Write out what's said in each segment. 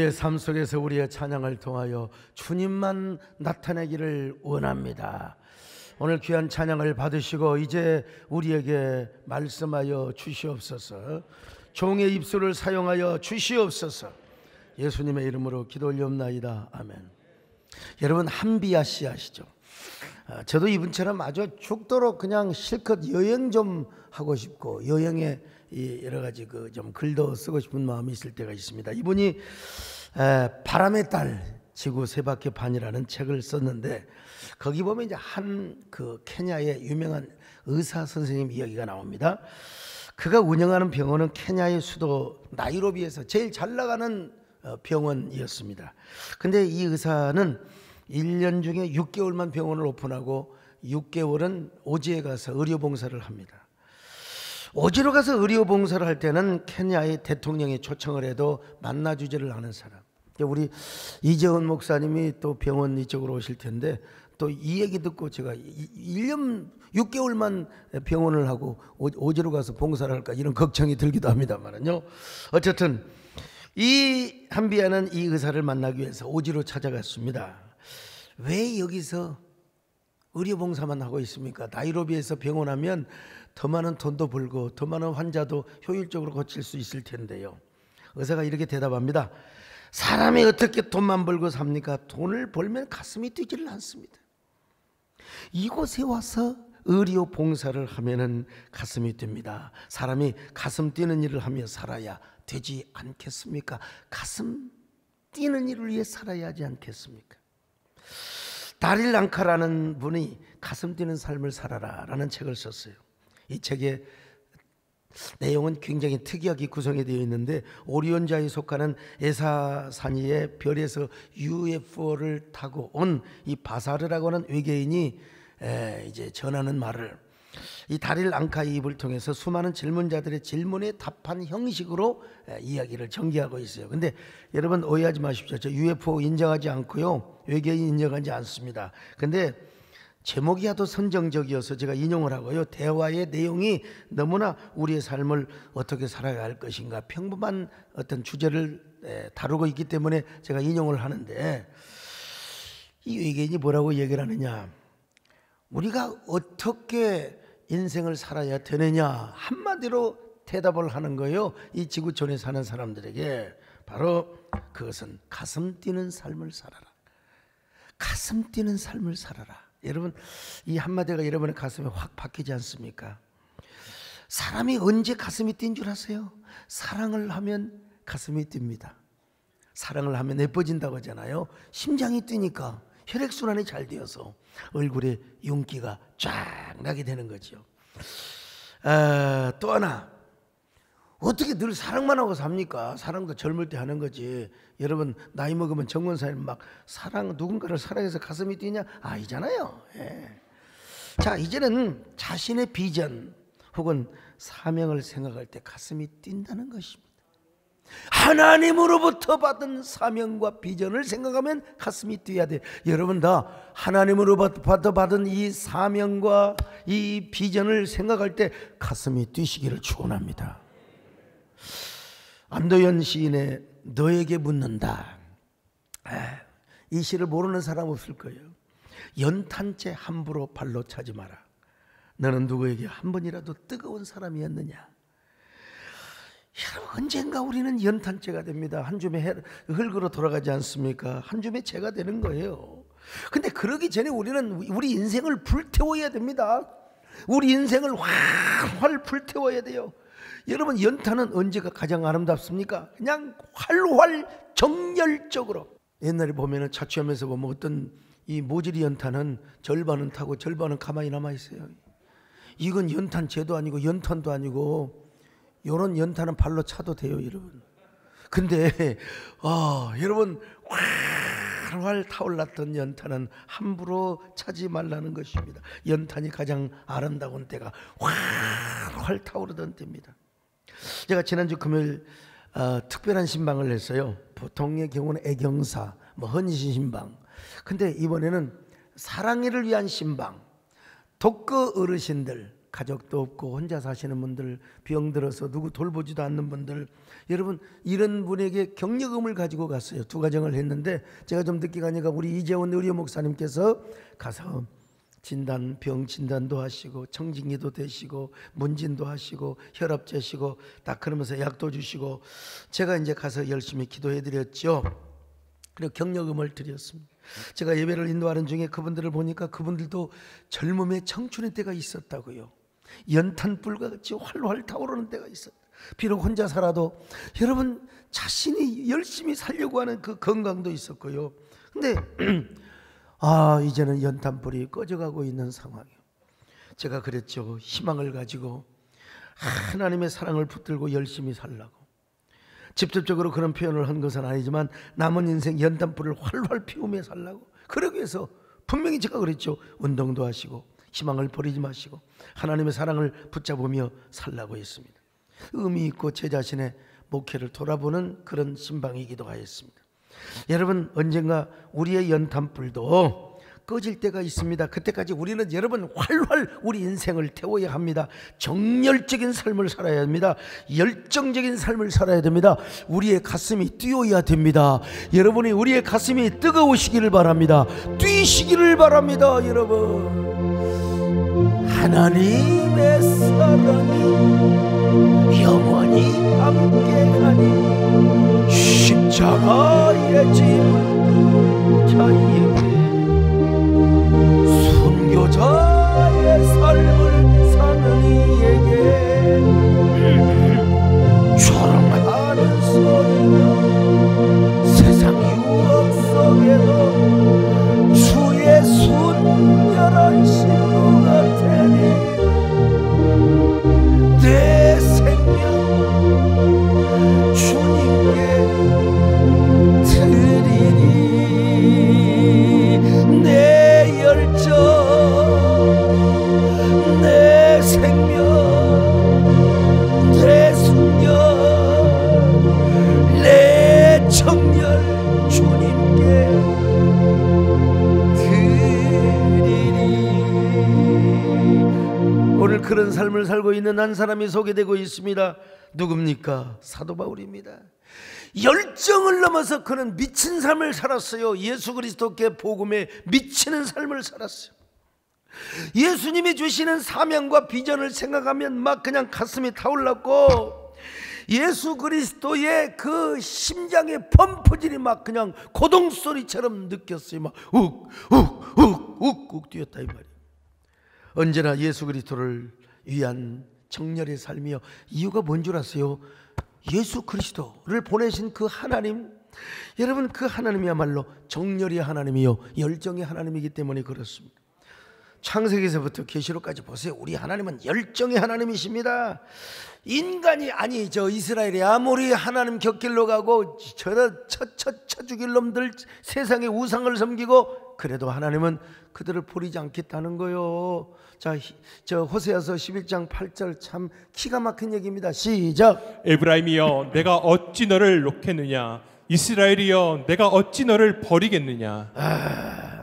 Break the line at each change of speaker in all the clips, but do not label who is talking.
우리의 삶 속에서 우리의 찬양을 통하여 주님만 나타내기를 원합니다. 오늘 귀한 찬양을 받으시고 이제 우리에게 말씀하여 주시옵소서. 종의 입술을 사용하여 주시옵소서. 예수님의 이름으로 기도 올리옵나이다. 아멘. 여러분, 한비아 씨 아시죠? 저도 이분처럼 아주 죽도록 그냥 실컷 여행 좀 하고 싶고 여행에 여러 가지 좀 글도 쓰고 싶은 마음이 있을 때가 있습니다. 이분이 바람의 딸 지구 세 바퀴 반이라는 책을 썼는데 거기 보면 이제 한 케냐의 유명한 의사 선생님 이야기가 나옵니다. 그가 운영하는 병원은 케냐의 수도 나이로비에서 제일 잘 나가는 병원이었습니다. 근데 이 의사는 1년 중에 6개월만 병원을 오픈하고 6개월은 오지에 가서 의료봉사를 합니다. 오지로 가서 의료봉사를 할 때는 케냐의 대통령이 초청을 해도 만나주지를 않은 사람. 우리 이재원 목사님이 또 병원 이쪽으로 오실 텐데 또 이 얘기 듣고 제가 1년 6개월만 병원을 하고 오지로 가서 봉사를 할까 이런 걱정이 들기도 합니다만요. 어쨌든 이 한비아는 이 의사를 만나기 위해서 오지로 찾아갔습니다. 왜 여기서 의료봉사만 하고 있습니까? 나이로비에서 병원하면 더 많은 돈도 벌고 더 많은 환자도 효율적으로 고칠 수 있을 텐데요. 의사가 이렇게 대답합니다. 사람이 어떻게 돈만 벌고 삽니까? 돈을 벌면 가슴이 뛰지를 않습니다. 이곳에 와서 의료 봉사를 하면은 가슴이 뜁니다. 사람이 가슴 뛰는 일을 하며 살아야 되지 않겠습니까? 가슴 뛰는 일을 위해 살아야 하지 않겠습니까? 다릴 랑카라는 분이 가슴 뛰는 삶을 살아라 라는 책을 썼어요. 이 책의 내용은 굉장히 특이하게 구성이 되어 있는데 오리온자에 속하는 에사사니의 별에서 UFO를 타고 온 이 바사르라고 하는 외계인이 이제 전하는 말을 이 다릴 랑카의 입을 통해서 수많은 질문자들의 질문에 답한 형식으로 이야기를 전개하고 있어요. 근데 여러분 오해하지 마십시오. 저 UFO 인정하지 않고요. 외계인 인정하지 않습니다. 근데 제목이 하도 선정적이어서 제가 인용을 하고요. 대화의 내용이 너무나 우리의 삶을 어떻게 살아야 할 것인가 평범한 어떤 주제를 다루고 있기 때문에 제가 인용을 하는데 이 외계인이 뭐라고 얘기를 하느냐, 우리가 어떻게 인생을 살아야 되느냐 한마디로 대답을 하는 거예요. 이 지구촌에 사는 사람들에게. 바로 그것은 가슴 뛰는 삶을 살아라. 가슴 뛰는 삶을 살아라. 여러분, 이 한마디가 여러분의 가슴에 확 박히지 않습니까? 사람이 언제 가슴이 뛴 줄 아세요? 사랑을 하면 가슴이 뜁니다. 사랑을 하면 예뻐진다고 하잖아요. 심장이 뛰니까 혈액순환이 잘 되어서 얼굴에 윤기가 쫙 나게 되는 거죠. 또 하나, 어떻게 늘 사랑만 하고 삽니까? 사랑도 젊을 때 하는 거지. 여러분 나이 먹으면 정원사님 막 누군가를 사랑해서 가슴이 뛰냐? 아니잖아요. 예. 자, 이제는 자신의 비전 혹은 사명을 생각할 때 가슴이 뛴다는 것입니다. 하나님으로부터 받은 사명과 비전을 생각하면 가슴이 뛰어야 돼. 여러분 다 하나님으로부터 받은 이 사명과 이 비전을 생각할 때 가슴이 뛰시기를 축원합니다. 안도현 시인의 너에게 묻는다. 이 시를 모르는 사람 없을 거예요. 연탄재 함부로 발로 차지 마라. 너는 누구에게 한 번이라도 뜨거운 사람이었느냐? 여러분, 언젠가 우리는 연탄재가 됩니다. 한 줌의 흙으로 돌아가지 않습니까? 한 줌의 재가 되는 거예요. 근데 그러기 전에 우리는 우리 인생을 불태워야 됩니다. 우리 인생을 활활 불태워야 돼요. 여러분, 연탄은 언제가 가장 아름답습니까? 그냥 활활 정열적으로. 옛날에 보면은 자취하면서 보면 어떤 이 모질이 연탄은 절반은 타고 절반은 가만히 남아 있어요. 이건 연탄재도 아니고 연탄도 아니고 이런 연탄은 발로 차도 돼요, 여러분. 근데 여러분, 활활 타올랐던 연탄은 함부로 차지 말라는 것입니다. 연탄이 가장 아름다운 때가 활활 타오르던 때입니다. 제가 지난주 금요일 특별한 신방을 했어요. 보통의 경우는 애경사, 헌신 신방. 근데 이번에는 사랑해를 위한 신방. 독거 어르신들, 가족도 없고 혼자 사시는 분들, 병들어서 누구 돌보지도 않는 분들, 여러분 이런 분에게 격려금을 가지고 갔어요. 2가정을 했는데 제가 좀 늦게 가니까 우리 이재원 의료 목사님께서 가서 병 진단도 하시고 청진기도 대시고 문진도 하시고 혈압 재시고 딱 그러면서 약도 주시고, 제가 이제 가서 열심히 기도해 드렸죠. 그리고 격려금을 드렸습니다. 제가 예배를 인도하는 중에 그분들을 보니까 그분들도 젊음의 청춘의 때가 있었다고요. 연탄불과 같이 활활 타오르는 때가 있었다. 비록 혼자 살아도 여러분 자신이 열심히 살려고 하는 그 건강도 있었고요. 근데 이제는 연탄불이 꺼져가고 있는 상황이에요. 제가 그랬죠. 희망을 가지고 하나님의 사랑을 붙들고 열심히 살라고. 직접적으로 그런 표현을 한 것은 아니지만 남은 인생 연탄불을 활활 피우며 살라고. 그러기 위해서 분명히 제가 그랬죠. 운동도 하시고 희망을 버리지 마시고 하나님의 사랑을 붙잡으며 살라고 했습니다. 의미 있고 제 자신의 목회를 돌아보는 그런 신방이기도 하였습니다. 여러분 언젠가 우리의 연탄불도 꺼질 때가 있습니다. 그때까지 우리는 여러분 활활 우리 인생을 태워야 합니다. 정열적인 삶을 살아야 합니다. 열정적인 삶을 살아야 됩니다. 우리의 가슴이 뛰어야 됩니다. 여러분이 우리의 가슴이 뜨거우시기를 바랍니다. 뛰시기를 바랍니다. 여러분, 하나님의 사랑이 영원히 함께하니 십자가의 짐을 자에게 순교자의 삶을 사는 이에게 조롱하는 소리가 세상 유혹 속에도 주의 순결한 신부가 되니 내 생명 주님께 드리니 내 열정 내 생명 내 순결 내 정열 주님께 드리니. 오늘 그런 삶을 살고 있는 한 사람이 소개되고 있습니다. 누굽니까? 사도 바울입니다. 열정을 넘어서 그는 미친 삶을 살았어요. 예수 그리스도께 복음에 미치는 삶을 살았어요. 예수님이 주시는 사명과 비전을 생각하면 막 그냥 가슴이 타올랐고, 예수 그리스도의 그 심장의 펌프질이 막 그냥 고동소리처럼 느꼈어요. 막 욱욱욱욱욱 뛰었다 이 말이에요. 언제나 예수 그리스도를 위한 정열의 삶이요. 이유가 뭔 줄 아세요? 예수 그리스도를 보내신 그 하나님, 여러분 그 하나님이야말로 정열의 하나님이요 열정의 하나님이기 때문에 그렇습니다. 창세기에서부터 계시록까지 보세요. 우리 하나님은 열정의 하나님이십니다. 인간이 이스라엘이 아무리 하나님 곁길로 가고 쳐 죽일 놈들 세상의 우상을 섬기고 그래도 하나님은 그들을 버리지 않겠다는 거요. 저 호세아서 11장 8절 참 기가 막힌 얘기입니다. 시작.
에브라임이여 내가 어찌 너를 놓겠느냐, 이스라엘이여 내가 어찌 너를 버리겠느냐.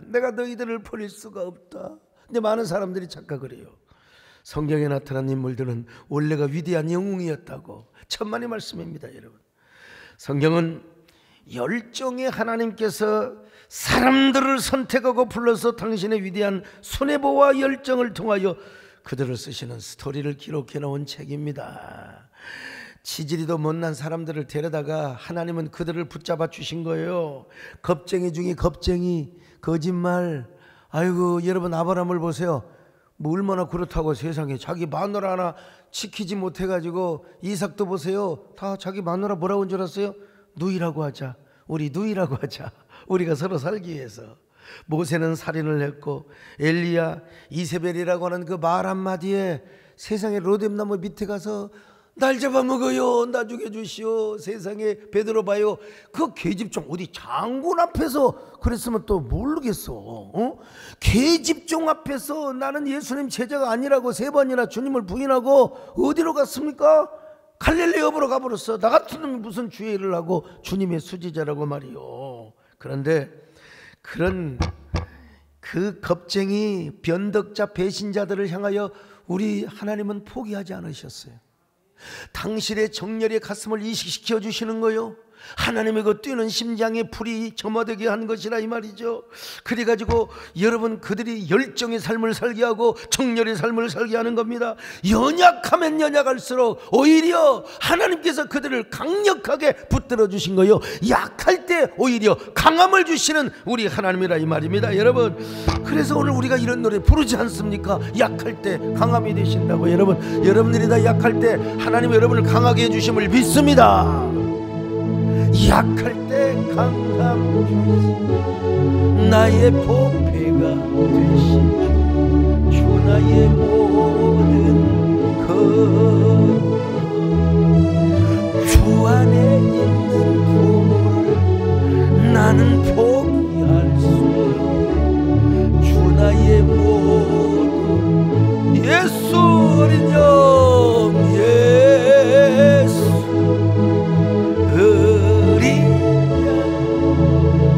내가 너희들을 버릴 수가 없다. 근데 많은 사람들이 착각을 해요. 성경에 나타난 인물들은 원래가 위대한 영웅이었다고. 천만의 말씀입니다. 여러분, 성경은 열정의 하나님께서 사람들을 선택하고 불러서 당신의 위대한 손해보와 열정을 통하여 그들을 쓰시는 스토리를 기록해 놓은 책입니다. 치질이도 못난 사람들을 데려다가 하나님은 그들을 붙잡아 주신 거예요. 겁쟁이 중에 겁쟁이, 거짓말. 아이고 여러분, 아브라함을 보세요. 뭐 얼마나 그렇다고 세상에 자기 마누라 하나 지키지 못해가지고, 이삭도 보세요. 다 자기 마누라 뭐라고 한 줄 알았어요? 누이라고 하자. 우리 누이라고 하자. 우리가 서로 살기 위해서. 모세는 살인을 했고, 엘리야, 이세벨이라고 하는 그 말 한마디에 세상에 로뎀나무 밑에 가서 날 잡아먹어요, 나 죽여주시오. 세상에 베드로 봐요. 그 계집종 어디 장군 앞에서 그랬으면 또 모르겠어. 계집종 앞에서 나는 예수님 제자가 아니라고 3번이나 주님을 부인하고 어디로 갔습니까? 갈릴리 읍으로 가버렸어. 나 같은 놈이 무슨 주의 일을 하고 주님의 수지자라고 말이요. 그런데 그런 그 겁쟁이 변덕자 배신자들을 향하여 우리 하나님은 포기하지 않으셨어요. 당신의 정열의 가슴을 이식시켜 주시는 거요. 하나님의 그 뛰는 심장에 불이 점화되게 한 것이라 이 말이죠. 그래가지고 여러분 그들이 열정의 삶을 살게 하고 정열의 삶을 살게 하는 겁니다. 연약하면 연약할수록 오히려 하나님께서 그들을 강력하게 붙들어 주신 거요. 약할 때 오히려 강함을 주시는 우리 하나님이라 이 말입니다. 여러분, 그래서 오늘 우리가 이런 노래 부르지 않습니까? 약할 때 강함이 되신다고. 여러분들이 다 약할 때 하나님이 여러분을 강하게 해주심을 믿습니다. 약할 때 강함 주시 나의 보배가 되시죠. 주 나의 모든 것 주 안에 있는 부모를 나는 포기할 수 없네. 주 나의 모든 예수 어린 영 예수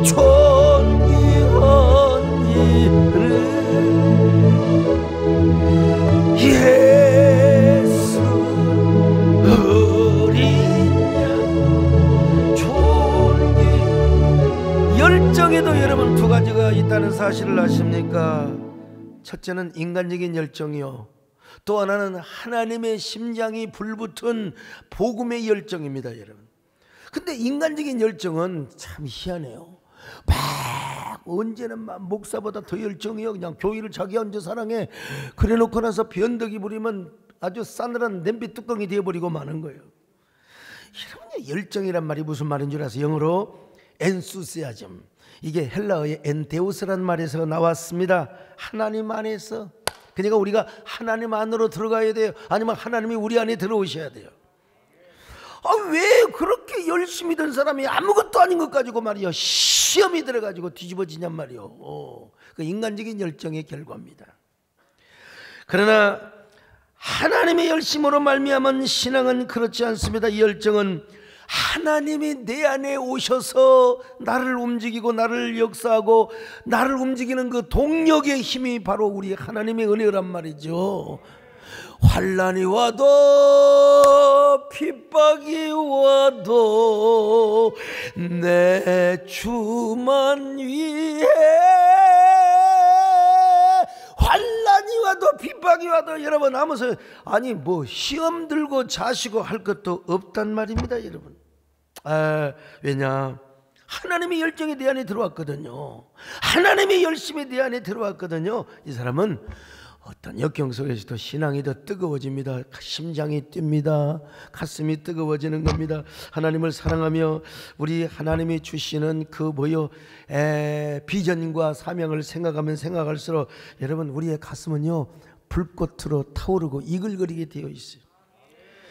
존귀한 이름 예수 어린 양 존귀. 열정에도 여러분 두 가지가 있다는 사실을 아십니까? 첫째는 인간적인 열정이요, 또 하나는 하나님의 심장이 불붙은 복음의 열정입니다. 여러분, 근데 인간적인 열정은 참 희한해요. 막 언제는 막 목사보다 더 열정이요. 그냥 교회를 자기 혼자 사랑해. 그래 놓고 나서 변덕이 부리면 아주 싸늘한 냄비 뚜껑이 되어버리고 마는 거예요. 여러분, 열정이란 말이 무슨 말인 줄 아세요? 영어로 엔수시아즘, 이게 헬라어의 엔데우스란 말에서 나왔습니다. 하나님 안에서. 그러니까 우리가 하나님 안으로 들어가야 돼요. 아니면 하나님이 우리 안에 들어오셔야 돼요. 왜 그렇게 열심히 된 사람이 아무것도 아닌 것 가지고 말이요 시험이 들어가지고 뒤집어지냔 말이요. 그 인간적인 열정의 결과입니다. 그러나 하나님의 열심으로 말미암은 신앙은 그렇지 않습니다. 이 열정은 하나님이 내 안에 오셔서 나를 움직이고 나를 역사하고 나를 움직이는 그 동력의 힘이 바로 우리 하나님의 은혜란 말이죠. 환난이 와도 핍박이 와도 내 주만 위해, 환난이 와도 핍박이 와도 여러분 하면서 아니 뭐 시험 들고 자시고 할 것도 없단 말입니다. 여러분, 왜냐? 하나님의 열정이 내 안에 들어왔거든요. 하나님의 열심이 내 안에 들어왔거든요. 이 사람은 어떤 역경 속에서도 신앙이 더 뜨거워집니다. 심장이 뜁니다. 가슴이 뜨거워지는 겁니다. 하나님을 사랑하며 우리 하나님이 주시는 그 비전과 사명을 생각하면 생각할수록 여러분 우리의 가슴은요 불꽃으로 타오르고 이글거리게 되어 있어요.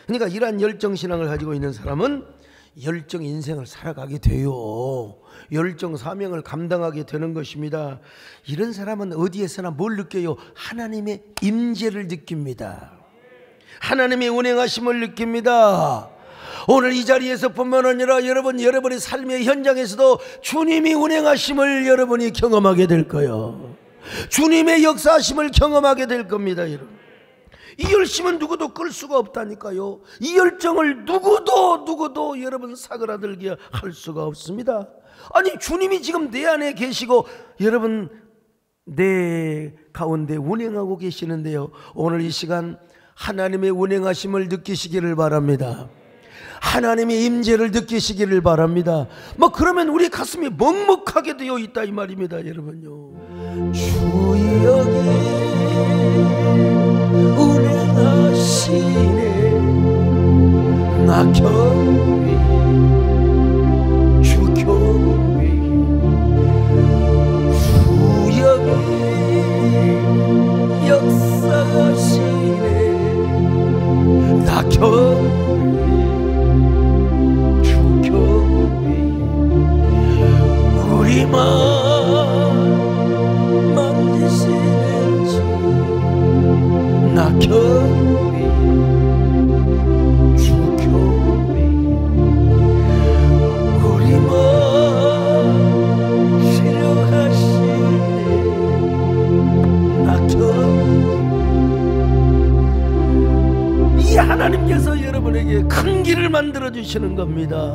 그러니까 이러한 열정 신앙을 가지고 있는 사람은 열정 인생을 살아가게 돼요. 열정 사명을 감당하게 되는 것입니다. 이런 사람은 어디에서나 뭘 느껴요? 하나님의 임재를 느낍니다. 하나님의 운행하심을 느낍니다. 오늘 이 자리에서 뿐만 아니라 여러분의 삶의 현장에서도 주님이 운행하심을 여러분이 경험하게 될 거예요. 주님의 역사하심을 경험하게 될 겁니다. 여러분, 이 열심은 누구도 끌 수가 없다니까요. 이 열정을 누구도 여러분 사그라들게 할 수가 없습니다. 아니 주님이 지금 내 안에 계시고 여러분 내 가운데 운행하고 계시는데요, 오늘 이 시간 하나님의 운행하심을 느끼시기를 바랍니다. 하나님의 임재를 느끼시기를 바랍니다. 그러면 우리 가슴이 먹먹하게 되어 있다 이 말입니다. 여러분요, 주의 여기 운행하시네. 나 경외 주 경외 주 여기 역사하시네. 나 경외 주 경외 우리만 만지시네. 나 경외 주 경외 우리만 실력하시네. 나 경외 길을 만들어 주시는 겁니다.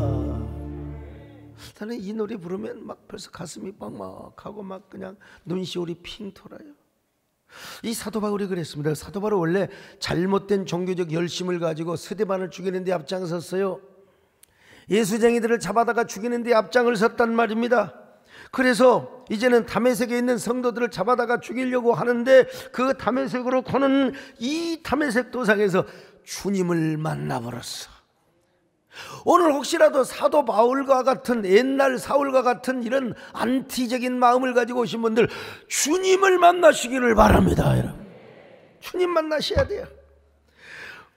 저는 이 노래 부르면 막 벌써 가슴이 빡막하고 막 그냥 눈시울이 핑 돌아요. 이 사도 바울이 그랬습니다. 사도 바울은 원래 잘못된 종교적 열심을 가지고 스데반을 죽이는 데 앞장섰어요. 예수쟁이들을 잡아다가 죽이는 데 앞장을 섰단 말입니다. 그래서 이제는 다메섹에 있는 성도들을 잡아다가 죽이려고 하는데 그 다메섹으로 거는 이 다메섹 도상에서 주님을 만나버렸어. 오늘 혹시라도 사도 바울과 같은, 옛날 사울과 같은 이런 안티적인 마음을 가지고 오신 분들, 주님을 만나시기를 바랍니다. 여러분, 주님 만나셔야 돼요.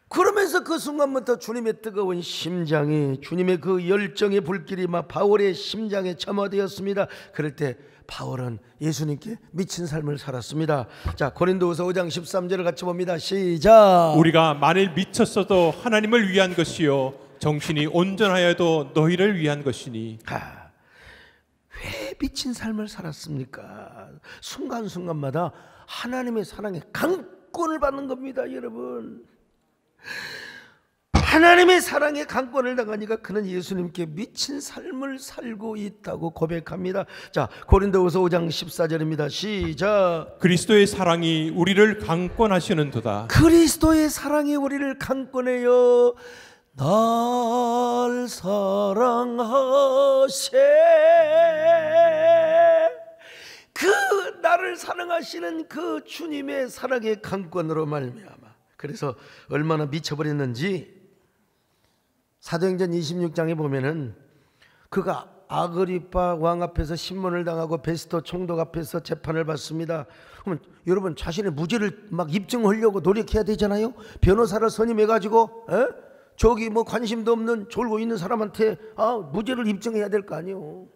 그러면서 그 순간부터 주님의 뜨거운 심장이, 주님의 그 열정의 불길이 막 바울의 심장에 점화되었습니다. 그럴 때 바울은 예수님께 미친 삶을 살았습니다. 자, 고린도후서 5장 13절을 같이 봅니다. 시작.
우리가 만일 미쳤어도 하나님을 위한 것이요 정신이 온전하여도 너희를 위한 것이니.
왜 미친 삶을 살았습니까? 순간순간마다 하나님의 사랑에 강권을 받는 겁니다. 여러분, 하나님의 사랑에 강권을 당하니까 그는 예수님께 미친 삶을 살고 있다고 고백합니다. 자, 고린도후서 5장 14절입니다. 시작.
그리스도의 사랑이 우리를 강권하시는도다.
그리스도의 사랑이 우리를 강권해요. 날 사랑하세. 그 나를 사랑하시는 그 주님의 사랑의 강권으로 말미암아. 그래서 얼마나 미쳐버렸는지 사도행전 26장에 보면은 그가 아그리파 왕 앞에서 신문을 당하고 베스토 총독 앞에서 재판을 받습니다. 그러면 여러분, 자신의 무죄를 막 입증하려고 노력해야 되잖아요. 변호사를 선임해가지고 저기 뭐 관심도 없는 졸고 있는 사람한테 무죄를 입증해야 될 거 아니에요.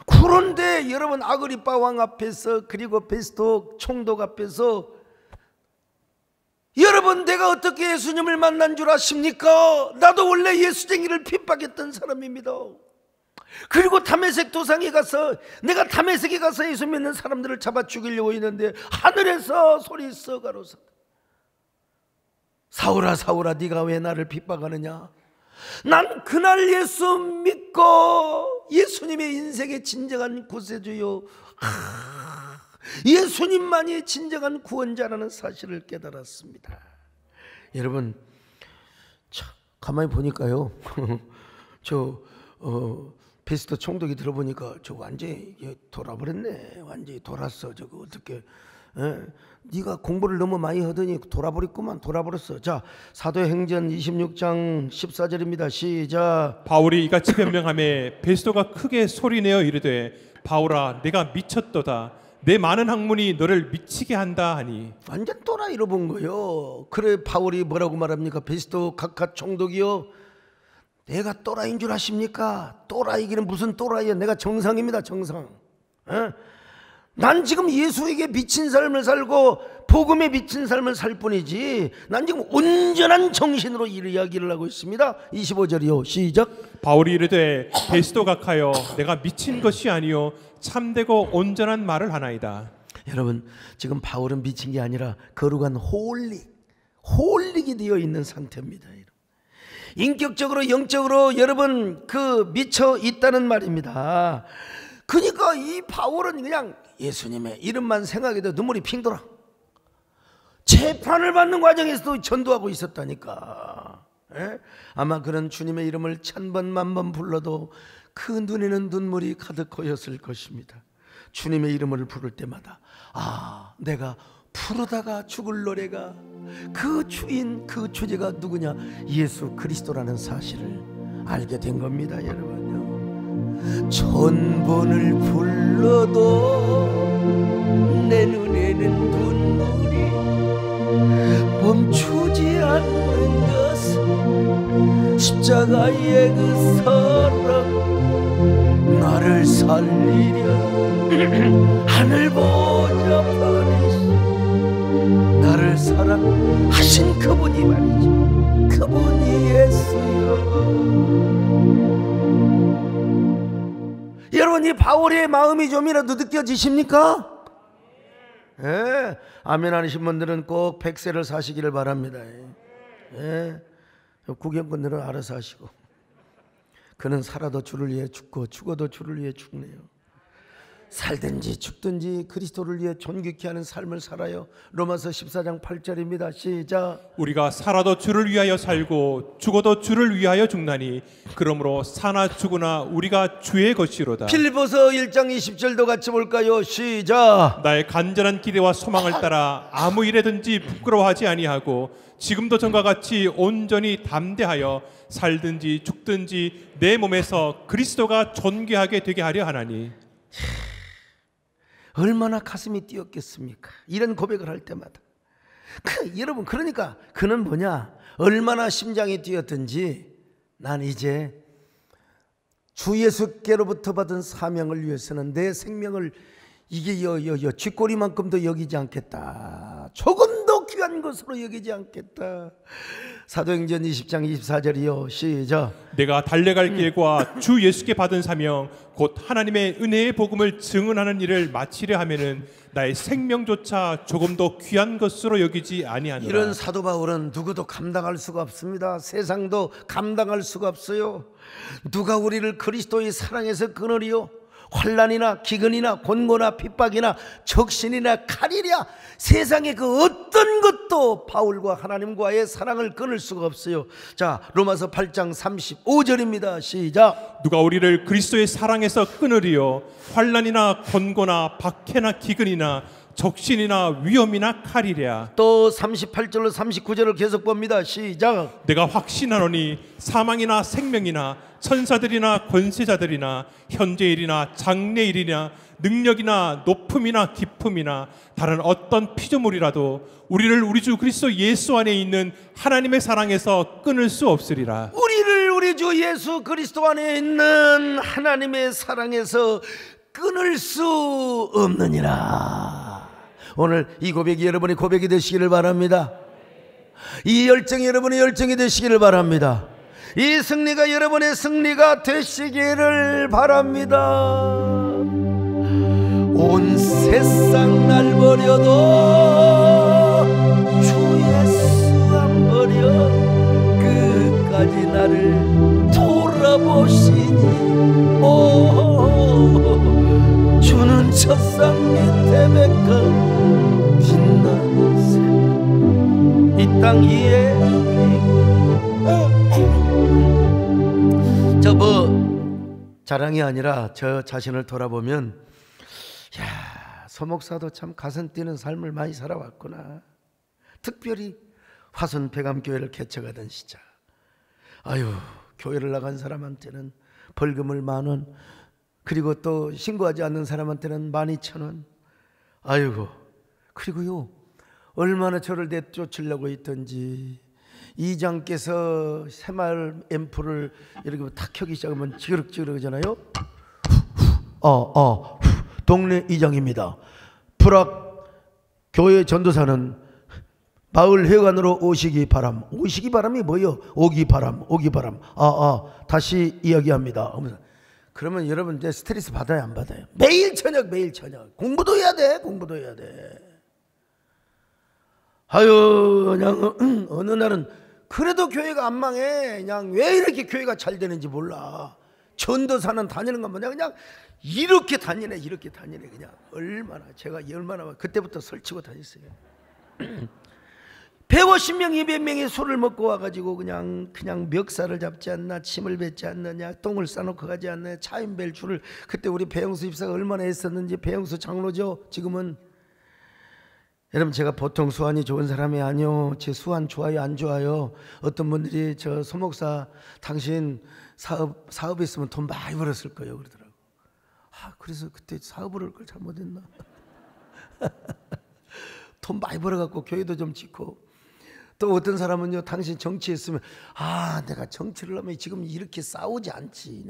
그런데 여러분, 아그리파 왕 앞에서, 그리고 베스토 총독 앞에서, 여러분, 내가 어떻게 예수님을 만난 줄 아십니까? 나도 원래 예수쟁이를 핍박했던 사람입니다. 그리고 다메섹 도상에 가서, 내가 다메섹에 가서 예수 믿는 사람들을 잡아 죽이려고 했는데 하늘에서 소리 써 가로서, 사울아 사울아 네가 왜 나를 핍박하느냐? 난 그날 예수 믿고 예수님의 인생의 진정한 구세주요, 예수님만이 진정한 구원자라는 사실을 깨달았습니다. 여러분, 가만히 보니까요 베스토 총독이 들어보니까 저 완전히 돌아버렸네. 완전히 돌았어. 저거 어떻게 네가 공부를 너무 많이 하더니 돌아버렸구만. 돌아버렸어. 자, 사도행전 26장 14절입니다. 시작.
바울이 이같이 변명하며 베스토가 크게 소리내어 이르되 바울아 내가 미쳤도다. 내 많은 학문이 너를 미치게 한다 하니. 완전
또라이로 본 거요. 그래, 바울이 뭐라고 말합니까? 베스토 각하 총독이요, 내가 또라이인 줄 아십니까? 또라이기는 무슨 또라이야. 내가 정상입니다. 정상. 난 지금 예수에게 미친 삶을 살고 복음에 미친 삶을 살 뿐이지, 난 지금 온전한 정신으로 이야기를 하고 있습니다. 25절이요. 시작.
바울이 이르되 베스토 각하여 내가 미친 것이 아니요 참되고 온전한 말을 하나이다.
여러분, 지금 바울은 미친 게 아니라 거룩한 홀릭이 되어 있는 상태입니다. 인격적으로, 영적으로 여러분 그 미쳐 있다는 말입니다. 그러니까 이 바울은 그냥 예수님의 이름만 생각해도 눈물이 핑 돌아. 재판을 받는 과정에서도 전도하고 있었다니까. 아마 그런 주님의 이름을 1000번 만번 불러도 그 눈에는 눈물이 가득 고였을 것입니다. 주님의 이름을 부를 때마다 내가 부르다가 죽을 노래가 그 주인, 그 주제가 누구냐? 예수 그리스도라는 사실을 알게 된 겁니다. 여러분요, 1000번을 불러도 내 눈에는 눈물이 멈추지 않는 것은 십자가의 그 사랑, 나를 살리려 하늘 보좌 버리시 나를 사랑하신 그분이 말이죠. 그분이 예수요. 여러분, 이 바울의 마음이 좀이라도 느껴지십니까? 아멘 하시는 분들은 꼭 100세를 사시기를 바랍니다. 구경꾼들은 알아서 하시고. 그는 살아도 주를 위해 죽고 죽어도 주를 위해 죽네요. 살든지 죽든지 그리스도를 위해 존귀케 하는 삶을 살아요. 로마서 14장 8절입니다. 시작.
우리가 살아도 주를 위하여 살고 죽어도 주를 위하여 죽나니 그러므로 사나 죽으나 우리가 주의 것이로다.
빌립보서 1장 20절도 같이 볼까요? 시작.
나의 간절한 기대와 소망을 따라 아무 일에든지 부끄러워하지 아니하고 지금도 전과 같이 온전히 담대하여 살든지 죽든지 내 몸에서 그리스도가 존귀하게 되게 하려 하나니.
얼마나 가슴이 뛰었겠습니까? 이런 고백을 할 때마다. 여러분, 그러니까 그는 뭐냐? 얼마나 심장이 뛰었든지 난 이제 주 예수께로부터 받은 사명을 위해서는 내 생명을 이게 쥐꼬리만큼도 여기지 않겠다. 조금 더 귀한 것으로 여기지 않겠다. 사도행전 20장 24절이요. 시작.
내가 달려갈 길과 주 예수께 받은 사명 곧 하나님의 은혜의 복음을 증언하는 일을 마치려 하면은 나의 생명조차 조금 더 귀한 것으로 여기지 아니하노라.
이런 사도 바울은 누구도 감당할 수가 없습니다. 세상도 감당할 수가 없어요. 누가 우리를 그리스도의 사랑에서 끊으리요? 환난이나 기근이나 곤고나 핍박이나 적신이나 칼이랴, 세상의 그 어떤 것도 바울과 하나님과의 사랑을 끊을 수가 없어요. 자, 로마서 8장 35절입니다. 시작.
누가 우리를 그리스도의 사랑에서 끊으리요? 환난이나 곤고나 박해나 기근이나 적신이나 위험이나 칼이랴.
또 38절로 39절을 계속 봅니다. 시작.
내가 확신하노니 사망이나 생명이나 천사들이나 권세자들이나 현재일이나 장래일이나 능력이나 높음이나 깊음이나 다른 어떤 피조물이라도 우리를 우리 주 그리스도 예수 안에 있는 하나님의 사랑에서 끊을 수 없으리라.
우리를 우리 주 예수 그리스도 안에 있는 하나님의 사랑에서 끊을 수 없느니라. 오늘 이 고백이 여러분의 고백이 되시기를 바랍니다. 이 열정이 여러분의 열정이 되시기를 바랍니다. 이 승리가 여러분의 승리가 되시기를 바랍니다. 온 세상 날 버려도 주 예수 안 버려 끝까지 나를 돌아보시니 오 주는 첫상 밑에 백합 빛나는 새 이 땅 위에 저 자랑이 아니라 저 자신을 돌아보면 야, 소목사도 참 가슴 뛰는 삶을 많이 살아왔구나. 특별히 화순 폐감교회를 개척하던 시절, 아유, 교회를 나간 사람한테는 벌금을 10,000원, 그리고 또 신고하지 않는 사람한테는 12,000원. 아이고, 그리고요 얼마나 저를 내쫓으려고 했던지. 이장께서 새마을 앰프를 이렇게 탁 켜기 시작하면 지그럭지그럭 하잖아요. 동네 이장입니다. 불악 교회 전도사는 마을 회관으로 오시기 바람. 오시기 바람이 뭐예요? 오기 바람, 오기 바람. 다시 이야기합니다. 그러면 여러분 이제 스트레스 받아요, 안 받아요? 매일 저녁 공부도 해야 돼. 아유, 그냥 어느 날은 그래도 교회가 안 망해. 그냥 왜 이렇게 교회가 잘 되는지 몰라. 전도사는 다니는 건 뭐냐, 그냥 이렇게 다니네. 그냥 얼마나 제가 그때부터 설치고 다녔어요. 150명 200명이 술을 먹고 와가지고 그냥 멱살을 잡지 않나, 침을 뱉지 않느냐, 똥을 싸놓고 가지 않느냐, 차인벨 줄을. 그때 우리 배영수 집사가 얼마나 애썼는지. 배영수 장로죠 지금은. 여러분, 제가 보통 수완이 좋은 사람이 아니요. 제 수완 좋아요 안 좋아요? 어떤 분들이 저 소목사 당신 사업에 있으면 돈 많이 벌었을 거예요 그러더라고. 그래서 그때 사업을 할 걸 잘못했나. 돈 많이 벌어갖고 교회도 좀 짓고. 또 어떤 사람은요, 당신 정치했으면 내가 정치를 하면 지금 이렇게 싸우지 않지.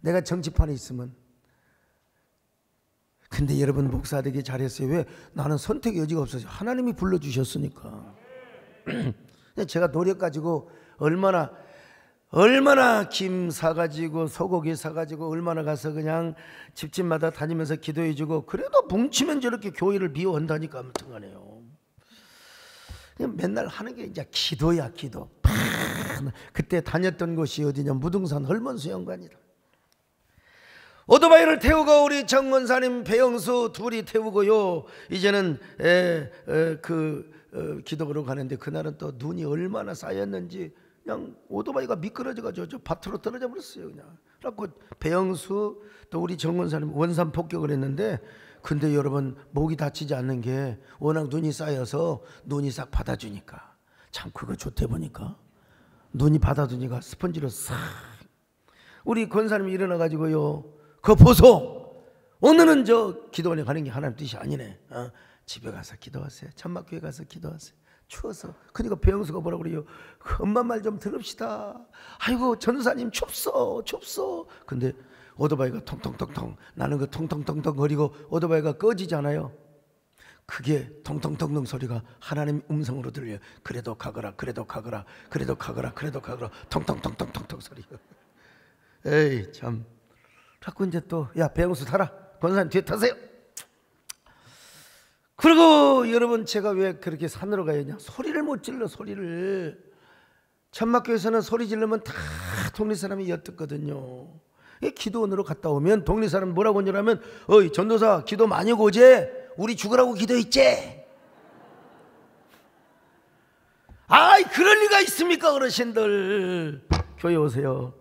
내가 정치판에 있으면. 근데 여러분, 목사 되게 잘했어요. 왜? 나는 선택의 여지가 없어서 하나님이 불러주셨으니까. 제가 노력 가지고 얼마나 김 사가지고 소고기 사가지고 얼마나 가서 그냥 집집마다 다니면서 기도해주고. 그래도 뭉치면 저렇게 교회를 미워한다니까. 아무튼 간에요. 그냥 맨날 하는 게 이제 기도야, 기도. 그때 다녔던 곳이 어디냐, 무등산 헐먼수영관이라. 오토바이를 태우고 우리 정원사님, 배영수 둘이 태우고요. 이제는 기도하러 가는데 그날은 또 눈이 얼마나 쌓였는지 그냥 오토바이가 미끄러져가지고 저 밭으로 떨어져 버렸어요. 그냥. 그래갖고 배영수 또 우리 정원사님 원산 폭격을 했는데, 근데 여러분 목이 다치지 않는 게 워낙 눈이 쌓여서 눈이 싹 받아주니까, 참 그거 좋대. 보니까 눈이 받아주니까 스펀지로 싹. 우리 권사님이 일어나가지고요, 그거 보소, 오늘은 저 기도원에 가는 게 하나님 뜻이 아니네. 집에 가서 기도하세요. 천막교회 가서 기도하세요. 추워서. 그러니까 배영수가 뭐라 그래요? 엄마 말 좀 들읍시다. 아이고 전사님 춥소. 근데 오토바이가 통통통통, 나는 그 통통통통 거리고 오토바이가 꺼지잖아요. 그게 통통통통 소리가 하나님 음성으로 들려요. 그래도 가거라, 그래도 가거라, 그래도 가거라, 그래도 가거라, 통통통통통통 소리가. 에이 참. 자꾸 이제 또, 야 배영수 타라, 권사님 뒤에 타세요. 그리고 여러분, 제가 왜 그렇게 산으로 가야 하냐? 소리를 못 질러. 소리를. 천막교에서는 소리 지르면 다 동네 사람이 엿듣거든요. 기도원으로 갔다 오면 동네 사람 뭐라고 하냐면, 어이 전도사 기도 많이 고제, 우리 죽으라고 기도했지. 아이 그럴 리가 있습니까? 어르신들 교회 오세요.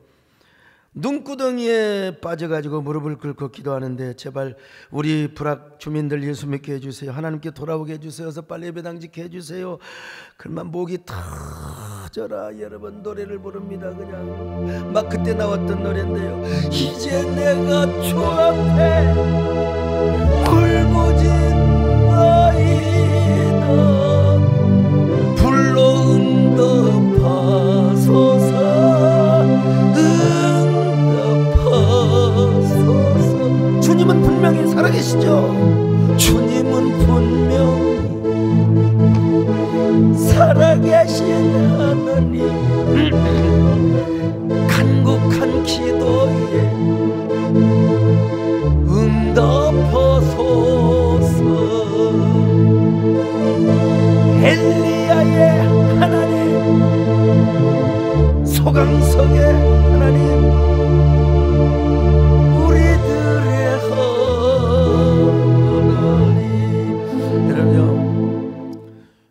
눈구덩이에 빠져가지고 무릎을 꿇고 기도하는데, 제발 우리 불악 주민들 예수 믿게 해주세요. 하나님께 돌아오게 해주세요. 어서 빨리 예배당직게 해주세요. 그러면 목이 터져라. 여러분 노래를 부릅니다. 그냥 막 그때 나왔던 노래인데요. 이제 내가 주 앞에 울부짖나이다. 불로 응답하소서. 주님은 분명히 살아계시죠. 주님은 분명히 살아계신 하나님. 간곡한 기도에 응답하소서. 엘리야의 하나님, 소강성의 하나님,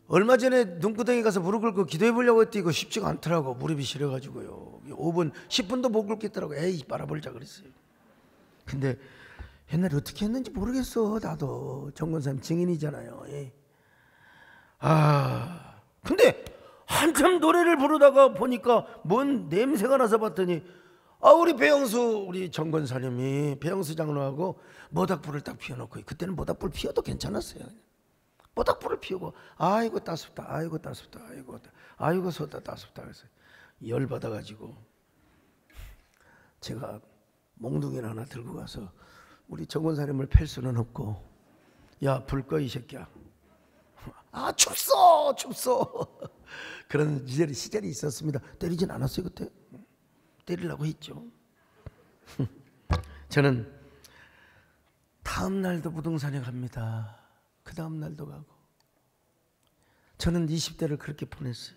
얼마 전에 눈구덩이 가서 무릎 꿇고 기도해 보려고 했더니 이거 쉽지가 않더라고. 무릎이 시려가지고요. 5분 10분도 못 꿇겠더라고. 에이 빨아버리자 그랬어요. 근데 옛날에 어떻게 했는지 모르겠어. 나도 정권사님 증인이잖아요. 근데 한참 노래를 부르다가 보니까 뭔 냄새가 나서 봤더니, 우리 배영수, 우리 정권사님이 배영수 장로하고 모닥불을 딱 피워놓고, 그때는 모닥불 피워도 괜찮았어요. 모닥불을 피우고, 아이고 따숩다, 아이고 따숩다, 아이고 쏟다 따숩다. 그래서 열받아가지고 제가 몽둥이를 하나 들고 가서, 우리 정권사님을 팰 수는 없고, 야 불 꺼 이 새끼야. 춥소. 그런 시절이 있었습니다. 때리진 않았어요. 그때 때리려고 했죠. 저는 다음 날도 무등산에 갑니다. 그 다음 날도 가고. 저는 20대를 그렇게 보냈어요.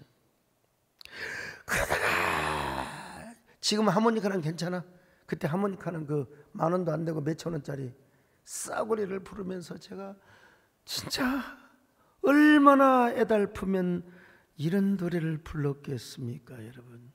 그러다가 지금 하모니카는 괜찮아. 그때 하모니카는 그 10,000원도 안 되고 몇천 원짜리 싸구리를 부르면서 제가 진짜 얼마나 애달프면 이런 노래를 불렀겠습니까, 여러분.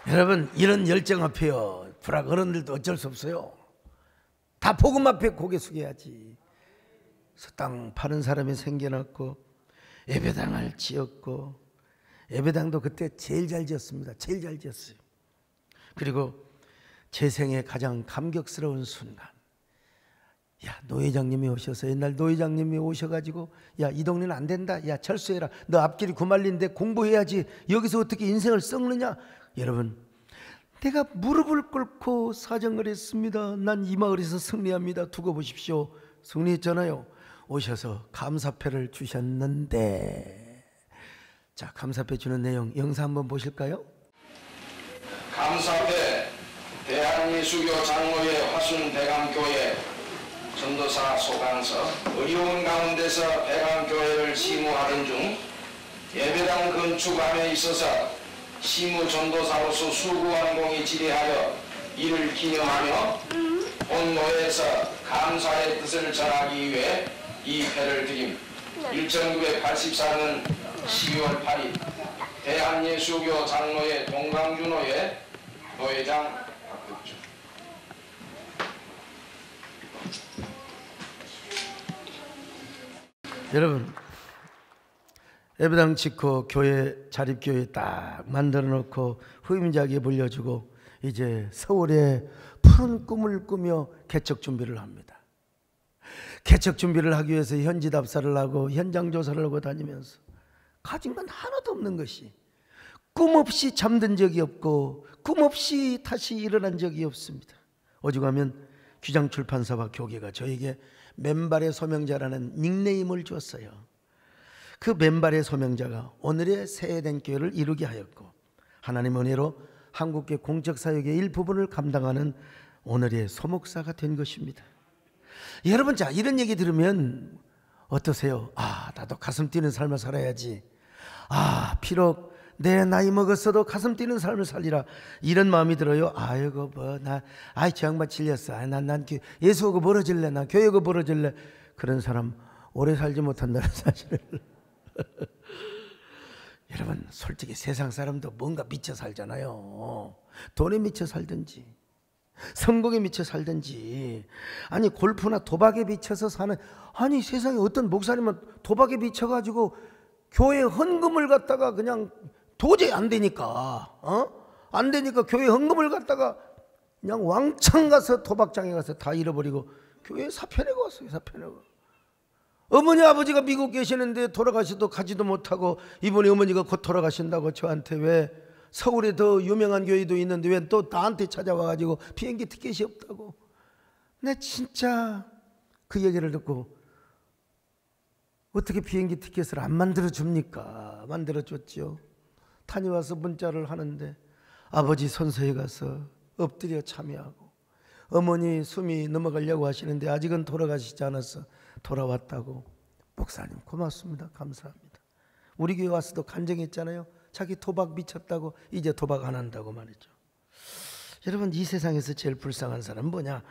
여러분 이런 열정 앞에요, 불악 어른들도 어쩔 수 없어요. 다 복음 앞에 고개 숙여야지. 땅 파는 사람이 생겨났고 예배당을 지었고, 예배당도 그때 제일 잘 지었습니다. 제일 잘 지었어요. 그리고 제 생애 가장 감격스러운 순간, 야, 노회장님이 오셔서, 옛날 노회장님이 오셔가지고, 야, 이 동네는 안 된다, 야, 철수해라, 너 앞길이 구말린데 공부해야지, 여기서 어떻게 인생을 썩느냐. 여러분, 내가 무릎을 꿇고 사정을 했습니다. 난 이 마을에서 승리합니다. 두고 보십시오. 승리했잖아요. 오셔서 감사패를 주셨는데, 자, 감사패 주는 내용 영상 한번 보실까요?
감사패 대한예수교 장로회 화순대감교회 전도사 소강서. 어려운 가운데서 대감교회를 시무하던 중 예배당 건축함에 있어서 시무 전도사로서 수고한 공이 지대하여 이를 기념하며 본 노회에서 감사의 뜻을 전하기 위해 이 패를 드림. 1984년 12월 8일 대한예수교 장로회 동강주노회 노회장 박덕주.
여러분, 예배당 짓고 교회 자립교회 딱 만들어 놓고 후임자에게 물려주고 이제 서울에 푸른 꿈을 꾸며 개척 준비를 합니다. 개척 준비를 하기 위해서 현지 답사를 하고 현장 조사를 하고 다니면서 가진 건 하나도 없는 것이, 꿈 없이 잠든 적이 없고 꿈 없이 다시 일어난 적이 없습니다. 오죽하면 규장출판사와 교계가 저에게 맨발의 소명자라는 닉네임을 줬어요. 그 맨발의 소명자가 오늘의 새해된 교회를 이루게 하였고, 하나님 은혜로 한국교회 공적사역의 일부분을 감당하는 오늘의 소목사가 된 것입니다. 여러분, 자, 이런 얘기 들으면 어떠세요? 아, 나도 가슴 뛰는 삶을 살아야지. 아, 비록 내 나이 먹었어도 가슴 뛰는 삶을 살리라, 이런 마음이 들어요. 아이고 뭐 아이 저 양반 질렸어. 난 예수하고 멀어질래, 나 교회하고 멀어질래. 그런 사람 오래 살지 못한다는 사실을 여러분, 솔직히 세상 사람도 뭔가 미쳐 살잖아요. 돈에 미쳐 살든지 성공에 미쳐 살든지, 아니 골프나 도박에 미쳐서 사는, 아니 세상에 어떤 목사님은 도박에 미쳐가지고 교회 헌금을 갖다가 그냥 도저히 안 되니까 안 되니까 교회 헌금을 갖다가 그냥 왕창 가서 도박장에 가서 다 잃어버리고 교회 사표내고 왔어요. 사표내고. 어머니 아버지가 미국 계시는데 돌아가시도 가지도 못하고, 이번에 어머니가 곧 돌아가신다고 저한테 왜 서울에 더 유명한 교회도 있는데 왜 또 나한테 찾아와가지고 비행기 티켓이 없다고. 내 진짜 그 얘기를 듣고 어떻게 비행기 티켓을 안 만들어줍니까? 만들어줬죠. 다녀와서 문자를 하는데 아버지 선서에 가서 엎드려 참여하고, 어머니 숨이 넘어가려고 하시는데 아직은 돌아가시지 않아서 돌아왔다고. 목사님 고맙습니다, 감사합니다. 우리 교회 와서도 간증했잖아요. 자기 도박 미쳤다고 이제 도박 안 한다고 말이죠. 여러분, 이 세상에서 제일 불쌍한 사람은 뭐냐?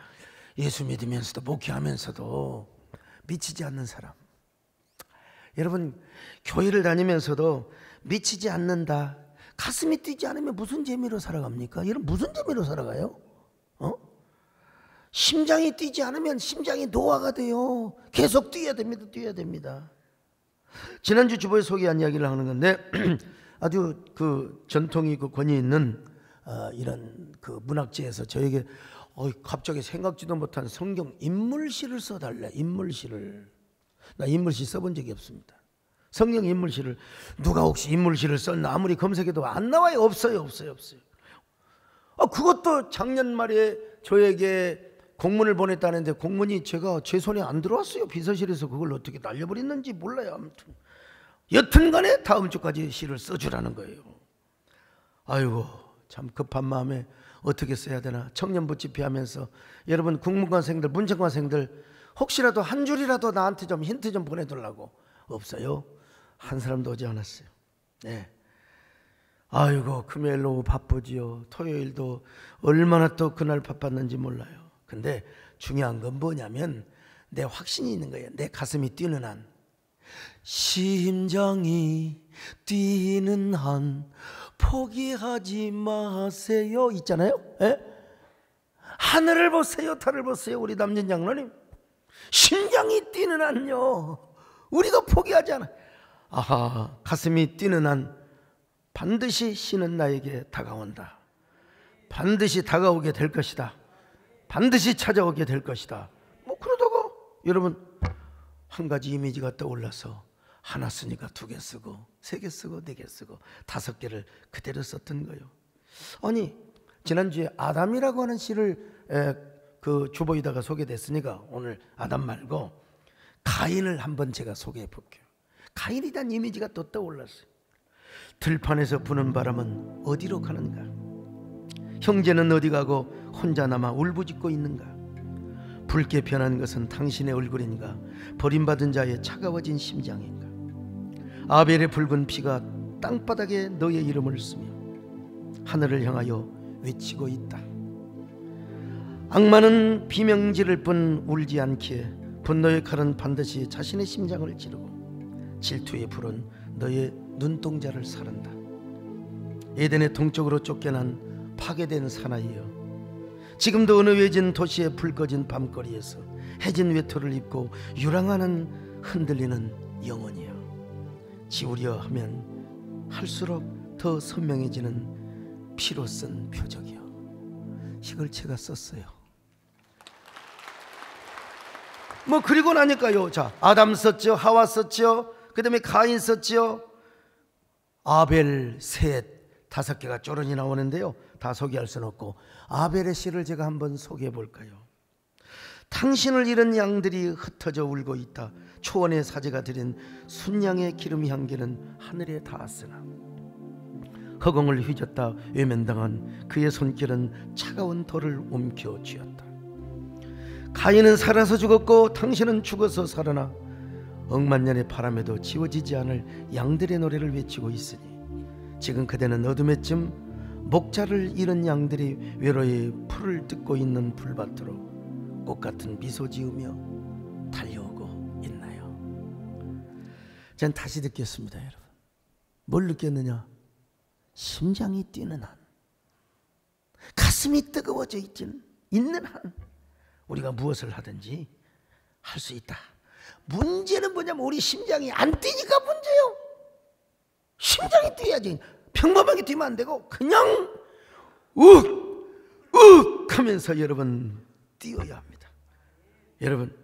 예수 믿으면서도 목회하면서도 미치지 않는 사람. 여러분, 교회를 다니면서도 미치지 않는다, 가슴이 뛰지 않으면 무슨 재미로 살아갑니까? 여러분, 무슨 재미로 살아가요? 심장이 뛰지 않으면 심장이 노화가 돼요. 계속 뛰어야 됩니다. 뛰어야 됩니다. 지난주 주보에 소개한 이야기를 하는 건데 아주 그 전통이 그 권위 있는 이런 그 문학지에서 저에게 갑자기 생각지도 못한 성경 인물시를 써달래. 인물시를. 나 인물시 써본 적이 없습니다. 성경 인물시를. 누가 혹시 인물시를 썼나 아무리 검색해도 안 나와요. 없어요. 그것도 작년 말에 저에게 공문을 보냈다는데 공문이 제 손에 안 들어왔어요. 비서실에서 그걸 어떻게 날려버렸는지 몰라요. 아무튼 여튼간에 다음 주까지 시를 써주라는 거예요. 아이고, 참 급한 마음에 어떻게 써야 되나 청년부 집회하면서, 여러분 국문과생들 문정과생들 혹시라도 한 줄이라도 나한테 좀 힌트 좀 보내달라고. 없어요. 한 사람도 오지 않았어요. 네. 아이고, 금요일 오후 바쁘지요. 토요일도 얼마나 또 그날 바빴는지 몰라요. 근데 중요한 건 뭐냐면 내 확신이 있는 거예요. 내 가슴이 뛰는 한, 심장이 뛰는 한 포기하지 마세요 있잖아요. 에? 하늘을 보세요, 달을 보세요. 우리 남진 장로님 심장이 뛰는 한요 우리가 포기하지 않아. 아하, 가슴이 뛰는 한 반드시 신은 나에게 다가온다. 반드시 다가오게 될 것이다. 반드시 찾아오게 될 것이다. 뭐 그러다가 여러분, 한 가지 이미지가 떠올라서 하나 쓰니까 2개 쓰고 3개 쓰고 4개 쓰고 5개를 그대로 썼던 거예요. 아니, 지난주에 아담이라고 하는 시를 그 주보에다가 소개됐으니까 오늘 아담 말고 가인을 한번 제가 소개해 볼게요. 가인에 대한 이미지가 또 떠올랐어요. 들판에서 부는 바람은 어디로 가는가? 형제는 어디 가고 혼자 남아 울부짖고 있는가? 붉게 변한 것은 당신의 얼굴인가? 버림받은 자의 차가워진 심장인가? 아벨의 붉은 피가 땅바닥에 너의 이름을 쓰며 하늘을 향하여 외치고 있다. 악마는 비명 지를 뿐 울지 않기에 분노의 칼은 반드시 자신의 심장을 찌르고 질투의 불은 너의 눈동자를 사른다. 에덴의 동쪽으로 쫓겨난 파괴된 사나이여, 지금도 어느 외진 도시의 불 꺼진 밤거리에서 해진 외투를 입고 유랑하는 흔들리는 영혼이여, 지우려 하면 할수록 더 선명해지는 피로 쓴 표적이여. 이걸 제가 썼어요. 뭐 그리고 나니까요, 자, 아담 썼죠, 하와 썼죠, 그 다음에 가인 썼죠, 아벨, 셋, 5개가 쪼르니 나오는데요, 다 소개할 수는 없고 아벨의 시를 제가 한번 소개해 볼까요? 당신을 잃은 양들이 흩어져 울고 있다. 초원의 사제가 드린 순양의 기름 향기는 하늘에 닿았으나 허공을 휘젓다 외면당한 그의 손길은 차가운 돌을 움켜 쥐었다. 가인은 살아서 죽었고 당신은 죽어서 살아나 억만년의 바람에도 지워지지 않을 양들의 노래를 외치고 있으니 지금 그대는 어둠의 쯤 목자를 잃은 양들이 외로이 풀을 뜯고 있는 풀밭으로 꽃같은 미소 지으며 달려오고 있나요? 전 다시 듣겠습니다. 여러분, 뭘 느꼈느냐? 심장이 뛰는 한, 가슴이 뜨거워져 있는 한 우리가 무엇을 하든지 할 수 있다. 문제는 뭐냐면 우리 심장이 안 뛰니까 문제요. 심장이 뛰어야지. 평범하게 뛰면 안 되고 그냥 욱 하면서 여러분 뛰어야 합니다. 여러분,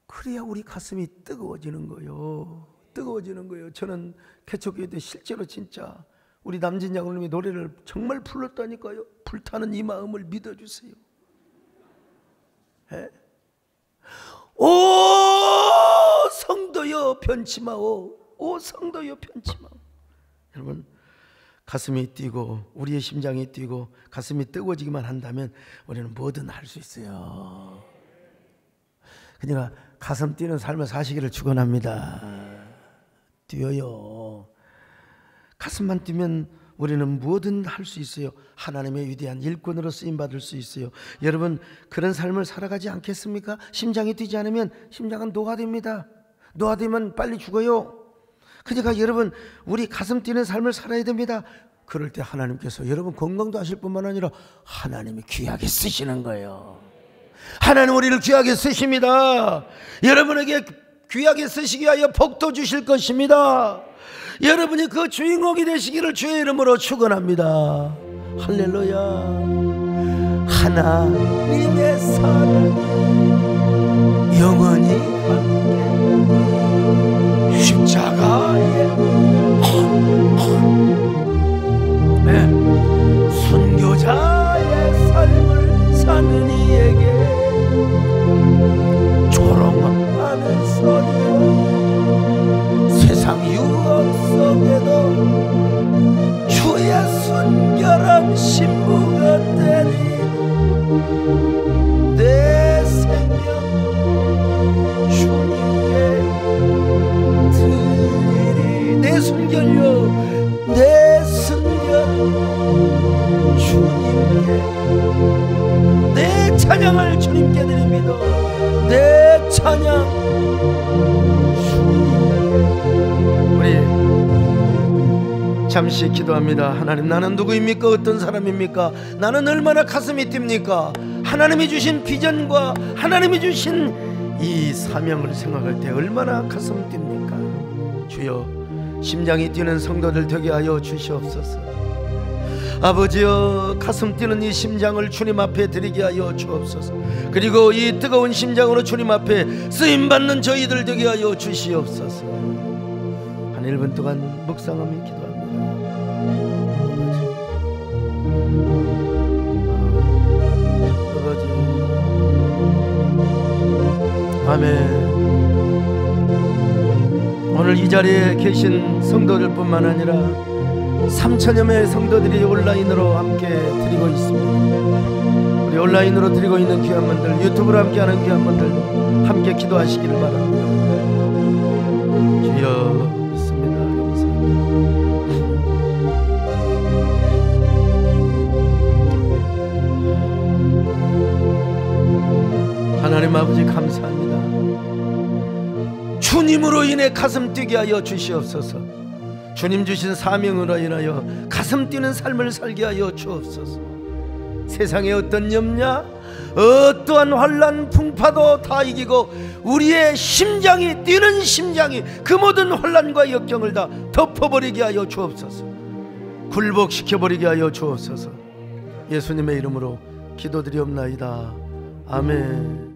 그래야 우리 가슴이 뜨거워지는 거예요. 뜨거워지는 거예요. 저는 개척교회 때 실제로 진짜 우리 남진 장로님이 노래를 정말 불렀다니까요. 불타는 이 마음을 믿어주세요. 에? 오 성도여 변치마오, 오 성도여 변치마오. 여러분, 가슴이 뛰고 우리의 심장이 뛰고 가슴이 뜨거워지기만 한다면 우리는 뭐든 할 수 있어요. 그러니까 가슴 뛰는 삶을 사시기를 축원합니다. 뛰어요. 가슴만 뛰면 우리는 뭐든 할 수 있어요. 하나님의 위대한 일꾼으로 쓰임받을 수 있어요. 여러분, 그런 삶을 살아가지 않겠습니까? 심장이 뛰지 않으면 심장은 노화됩니다. 노화되면 빨리 죽어요. 그러니까 여러분, 우리 가슴 뛰는 삶을 살아야 됩니다. 그럴 때 하나님께서 여러분 건강도 하실 뿐만 아니라 하나님이 귀하게 쓰시는 거예요. 하나님 우리를 귀하게 쓰십니다. 여러분에게 귀하게 쓰시기 위하여 복도 주실 것입니다. 여러분이 그 주인공이 되시기를 주의 이름으로 축원합니다. 할렐루야. 하나님의 사랑 영원히 함께 십자가에 순교자의 삶을 사는 이에게 조롱하는 소리여, 세상 유혹 속에도 주의 순결한 신부가 되리. 내 생명 주님께 드리리. 내 순결요, 내 순결 주님께, 내 찬양을 주님께 드립니다. 내 찬양 주님께. 우리 잠시 기도합니다. 하나님, 나는 누구입니까? 어떤 사람입니까? 나는 얼마나 가슴이 뜁니까? 하나님이 주신 비전과 하나님이 주신 이 사명을 생각할 때 얼마나 가슴 뜁니까? 주여, 심장이 뛰는 성도들 되게 하여 주시옵소서. 아버지여, 가슴 뛰는 이 심장을 주님 앞에 드리게 하여 주옵소서. 그리고 이 뜨거운 심장으로 주님 앞에 쓰임받는 저희들 되게 하여 주시옵소서. 한 1분 동안 묵상하며 기도합니다. 아버지, 아멘. 오늘 이 자리에 계신 성도들뿐만 아니라 3천여 명의 성도들이 온라인으로 함께 드리고 있습니다. 우리 온라인으로 드리고 있는 귀한 분들, 유튜브로 함께하는 귀한 분들도 함께 기도하시기를 바랍니다. 주여, 믿습니다. 감사합니다. 하나님 아버지 감사합니다. 주님으로 인해 가슴 뛰게 하여 주시옵소서. 주님 주신 사명으로 인하여 가슴 뛰는 삶을 살게 하여 주옵소서. 세상의 어떤 염려, 어떠한 환난 풍파도 다 이기고 우리의 심장이 뛰는 심장이 그 모든 환난과 역경을 다 덮어버리게 하여 주옵소서. 굴복시켜버리게 하여 주옵소서. 예수님의 이름으로 기도드리옵나이다. 아멘.